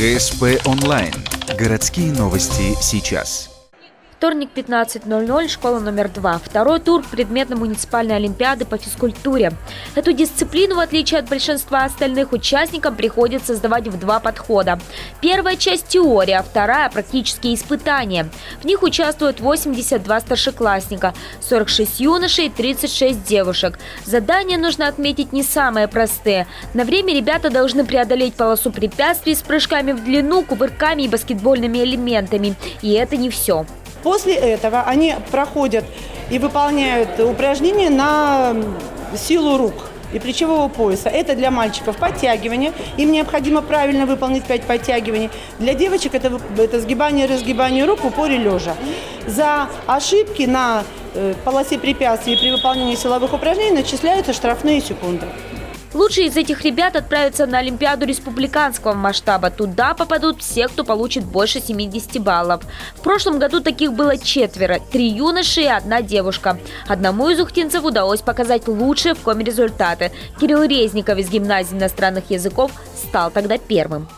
ГСП онлайн. Городские новости сейчас. Вторник, 15:00, школа номер 2. Второй тур предметно-муниципальной олимпиады по физкультуре. Эту дисциплину, в отличие от большинства остальных, участникам приходится сдавать в два подхода. Первая часть – теория, а вторая – практические испытания. В них участвуют 82 старшеклассника, 46 юношей и 36 девушек. Задания, нужно отметить, не самые простые. На время ребята должны преодолеть полосу препятствий с прыжками в длину, кувырками и баскетбольными элементами. И это не все. После этого они проходят и выполняют упражнения на силу рук и плечевого пояса. Это для мальчиков подтягивание. Им необходимо правильно выполнить 5 подтягиваний. Для девочек это сгибание и разгибание рук в упоре лежа. За ошибки на полосе препятствий при выполнении силовых упражнений начисляются штрафные секунды. Лучшие из этих ребят отправятся на Олимпиаду республиканского масштаба. Туда попадут все, кто получит больше 70 баллов. В прошлом году таких было 4. 3 юноши и 1 девушка. Одному из ухтинцев удалось показать лучшие в коме результаты. Кирилл Резников из гимназии иностранных языков стал тогда первым.